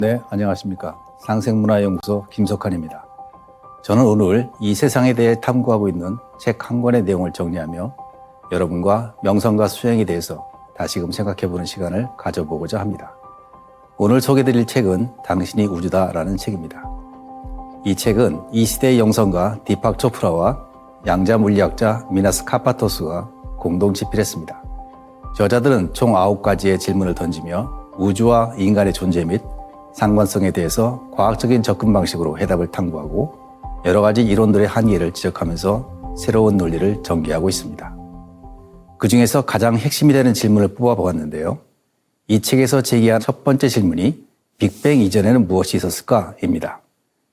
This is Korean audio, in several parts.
네, 안녕하십니까. 상생문화연구소 김석환입니다. 저는 오늘 이 세상에 대해 탐구하고 있는 책 한 권의 내용을 정리하며 여러분과 명성과 수행에 대해서 다시금 생각해보는 시간을 가져보고자 합니다. 오늘 소개드릴 책은 당신이 우주다라는 책입니다. 이 책은 이 시대의 영성가 디팍 초프라와 양자 물리학자 미나스 카파토스가 공동 집필했습니다. 저자들은 총 9가지의 질문을 던지며 우주와 인간의 존재 및 상관성에 대해서 과학적인 접근 방식으로 해답을 탐구하고 여러 가지 이론들의 한계를 지적하면서 새로운 논리를 전개하고 있습니다. 그 중에서 가장 핵심이 되는 질문을 뽑아보았는데요. 이 책에서 제기한 첫 번째 질문이 빅뱅 이전에는 무엇이 있었을까?입니다.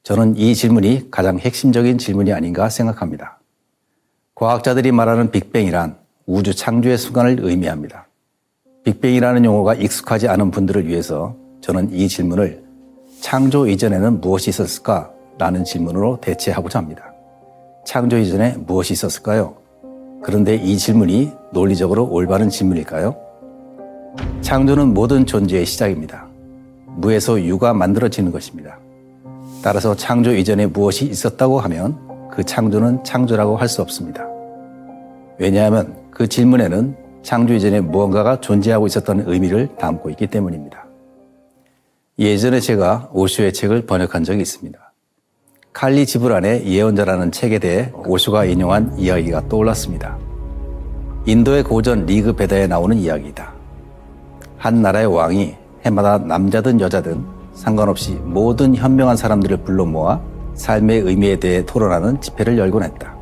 저는 이 질문이 가장 핵심적인 질문이 아닌가 생각합니다. 과학자들이 말하는 빅뱅이란 우주 창조의 순간을 의미합니다. 빅뱅이라는 용어가 익숙하지 않은 분들을 위해서 저는 이 질문을 창조 이전에는 무엇이 있었을까? 라는 질문으로 대체하고자 합니다. 창조 이전에 무엇이 있었을까요? 그런데 이 질문이 논리적으로 올바른 질문일까요? 창조는 모든 존재의 시작입니다. 무에서 유가 만들어지는 것입니다. 따라서 창조 이전에 무엇이 있었다고 하면 그 창조는 창조라고 할 수 없습니다. 왜냐하면 그 질문에는 창조 이전에 무언가가 존재하고 있었다는 의미를 담고 있기 때문입니다. 예전에 제가 오쇼의 책을 번역한 적이 있습니다. 칼리 지브란의 예언자라는 책에 대해 오쇼가 인용한 이야기가 떠올랐습니다. 인도의 고전 리그 베다에 나오는 이야기이다. 한 나라의 왕이 해마다 남자든 여자든 상관없이 모든 현명한 사람들을 불러 모아 삶의 의미에 대해 토론하는 집회를 열곤 했다.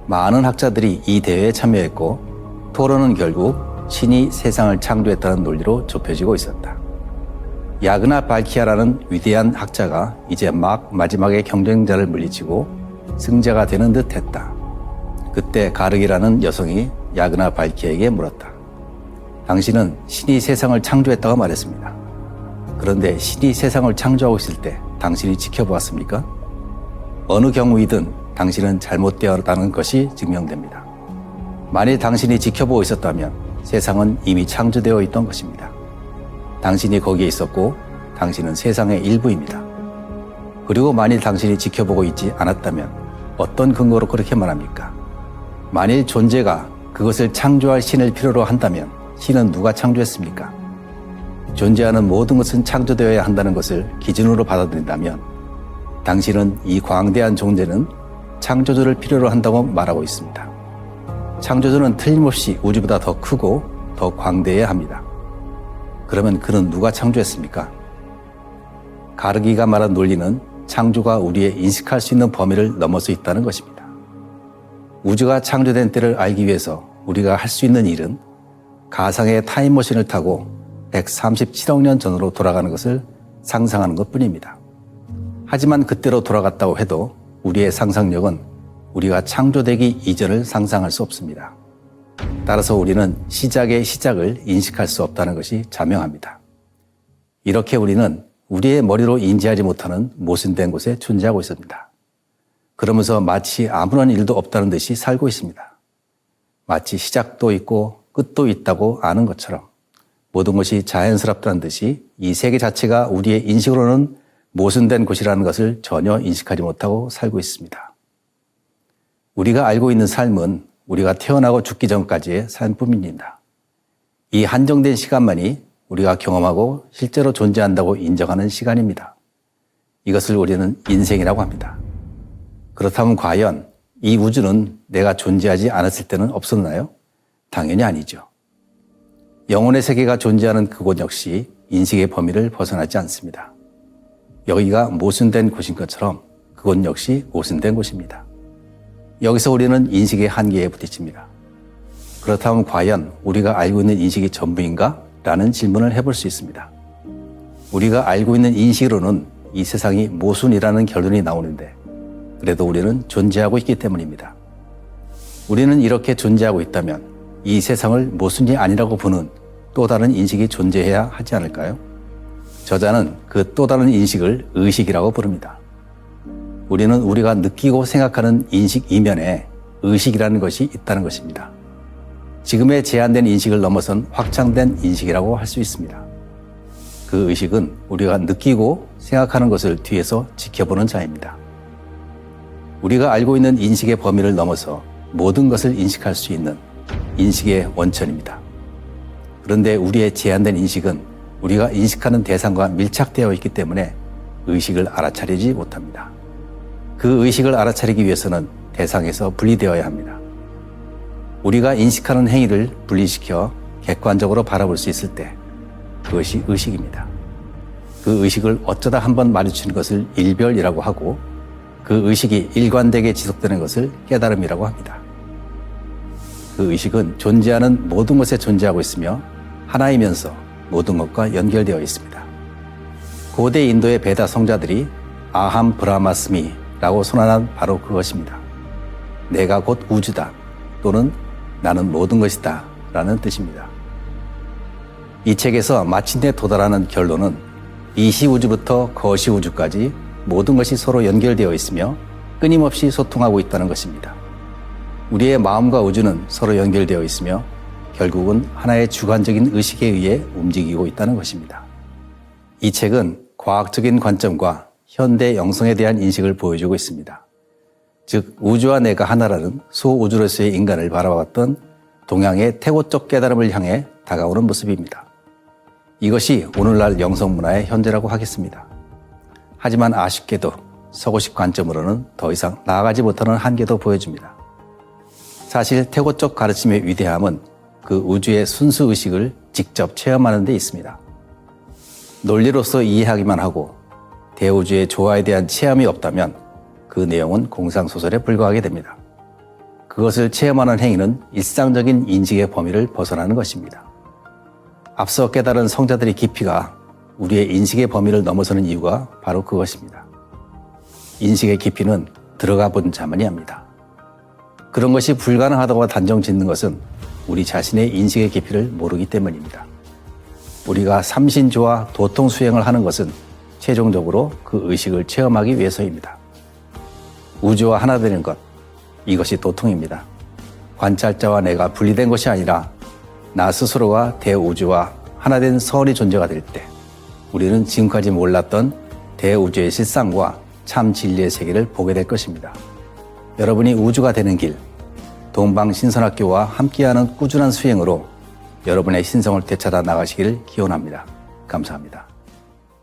많은 학자들이 이 대회에 참여했고 토론은 결국 신이 세상을 창조했다는 논리로 좁혀지고 있었다. 야그나 발키아라는 위대한 학자가 이제 막 마지막에 경쟁자를 물리치고 승자가 되는 듯 했다. 그때 가르기라는 여성이 야그나 발키아에게 물었다. 당신은 신이 세상을 창조했다고 말했습니다. 그런데 신이 세상을 창조하고 있을 때 당신이 지켜보았습니까? 어느 경우이든 당신은 잘못되었다는 것이 증명됩니다. 만일 당신이 지켜보고 있었다면 세상은 이미 창조되어 있던 것입니다. 당신이 거기에 있었고 당신은 세상의 일부입니다. 그리고 만일 당신이 지켜보고 있지 않았다면 어떤 근거로 그렇게 말합니까? 만일 존재가 그것을 창조할 신을 필요로 한다면 신은 누가 창조했습니까? 존재하는 모든 것은 창조되어야 한다는 것을 기준으로 받아들인다면 당신은 이 광대한 존재는 창조주를 필요로 한다고 말하고 있습니다. 창조주는 틀림없이 우주보다 더 크고 더 광대해야 합니다. 그러면 그는 누가 창조했습니까? 가르기가 말한 논리는 창조가 우리의 인식할 수 있는 범위를 넘어서 있다는 것입니다. 우주가 창조된 때를 알기 위해서 우리가 할 수 있는 일은 가상의 타임머신을 타고 137억 년 전으로 돌아가는 것을 상상하는 것뿐입니다. 하지만 그때로 돌아갔다고 해도 우리의 상상력은 우리가 창조되기 이전을 상상할 수 없습니다. 따라서 우리는 시작의 시작을 인식할 수 없다는 것이 자명합니다. 이렇게 우리는 우리의 머리로 인지하지 못하는 모순된 곳에 존재하고 있습니다. 그러면서 마치 아무런 일도 없다는 듯이 살고 있습니다. 마치 시작도 있고 끝도 있다고 아는 것처럼 모든 것이 자연스럽다는 듯이 이 세계 자체가 우리의 인식으로는 모순된 곳이라는 것을 전혀 인식하지 못하고 살고 있습니다. 우리가 알고 있는 삶은 우리가 태어나고 죽기 전까지의 삶뿐입니다. 이 한정된 시간만이 우리가 경험하고 실제로 존재한다고 인정하는 시간입니다. 이것을 우리는 인생이라고 합니다. 그렇다면 과연 이 우주는 내가 존재하지 않았을 때는 없었나요? 당연히 아니죠. 영혼의 세계가 존재하는 그곳 역시 인식의 범위를 벗어나지 않습니다. 여기가 모순된 곳인 것처럼 그곳 역시 모순된 곳입니다. 여기서 우리는 인식의 한계에 부딪힙니다. 그렇다면 과연 우리가 알고 있는 인식이 전부인가? 라는 질문을 해볼 수 있습니다. 우리가 알고 있는 인식으로는 이 세상이 모순이라는 결론이 나오는데 그래도 우리는 존재하고 있기 때문입니다. 우리는 이렇게 존재하고 있다면 이 세상을 모순이 아니라고 보는 또 다른 인식이 존재해야 하지 않을까요? 저자는 그 또 다른 인식을 의식이라고 부릅니다. 우리는 우리가 느끼고 생각하는 인식 이면에 의식이라는 것이 있다는 것입니다. 지금의 제한된 인식을 넘어선 확장된 인식이라고 할 수 있습니다. 그 그 의식은 우리가 느끼고 생각하는 것을 뒤에서 지켜보는 자입니다. 우리가 알고 있는 인식의 범위를 넘어서 모든 것을 인식할 수 있는 인식의 원천입니다. 그런데 우리의 제한된 인식은 우리가 인식하는 대상과 밀착되어 있기 때문에 의식을 알아차리지 못합니다. 그 의식을 알아차리기 위해서는 대상에서 분리되어야 합니다. 우리가 인식하는 행위를 분리시켜 객관적으로 바라볼 수 있을 때 그것이 의식입니다. 그 의식을 어쩌다 한번 마주치는 것을 일별이라고 하고 그 의식이 일관되게 지속되는 것을 깨달음이라고 합니다. 그 의식은 존재하는 모든 것에 존재하고 있으며 하나이면서 모든 것과 연결되어 있습니다. 고대 인도의 베다 성자들이 아함 브라마스미라고 선언한 바로 그것입니다. 내가 곧 우주다 또는 나는 모든 것이다 라는 뜻입니다. 이 책에서 마침내 도달하는 결론은 이시우주부터 거시우주까지 모든 것이 서로 연결되어 있으며 끊임없이 소통하고 있다는 것입니다. 우리의 마음과 우주는 서로 연결되어 있으며 결국은 하나의 주관적인 의식에 의해 움직이고 있다는 것입니다. 이 책은 과학적인 관점과 현대 영성에 대한 인식을 보여주고 있습니다. 즉 우주와 내가 하나라는 소우주로서의 인간을 바라봤던 동양의 태고적 깨달음을 향해 다가오는 모습입니다. 이것이 오늘날 영성문화의 현재라고 하겠습니다. 하지만 아쉽게도 서구식 관점으로는 더 이상 나아가지 못하는 한계도 보여줍니다. 사실 태고적 가르침의 위대함은 그 우주의 순수 의식을 직접 체험하는 데 있습니다. 논리로서 이해하기만 하고 대우주의 조화에 대한 체험이 없다면 그 내용은 공상소설에 불과하게 됩니다. 그것을 체험하는 행위는 일상적인 인식의 범위를 벗어나는 것입니다. 앞서 깨달은 성자들의 깊이가 우리의 인식의 범위를 넘어서는 이유가 바로 그것입니다. 인식의 깊이는 들어가 본 자만이 합니다. 그런 것이 불가능하다고 단정 짓는 것은 우리 자신의 인식의 깊이를 모르기 때문입니다. 우리가 삼신조와 도통 수행을 하는 것은 최종적으로 그 의식을 체험하기 위해서입니다. 우주와 하나 되는 것, 이것이 도통입니다. 관찰자와 내가 분리된 것이 아니라 나 스스로가 대우주와 하나 된 선의 존재가 될 때 우리는 지금까지 몰랐던 대우주의 실상과 참 진리의 세계를 보게 될 것입니다. 여러분이 우주가 되는 길, 동방신선학교와 함께하는 꾸준한 수행으로 여러분의 신성을 되찾아 나가시기를 기원합니다. 감사합니다.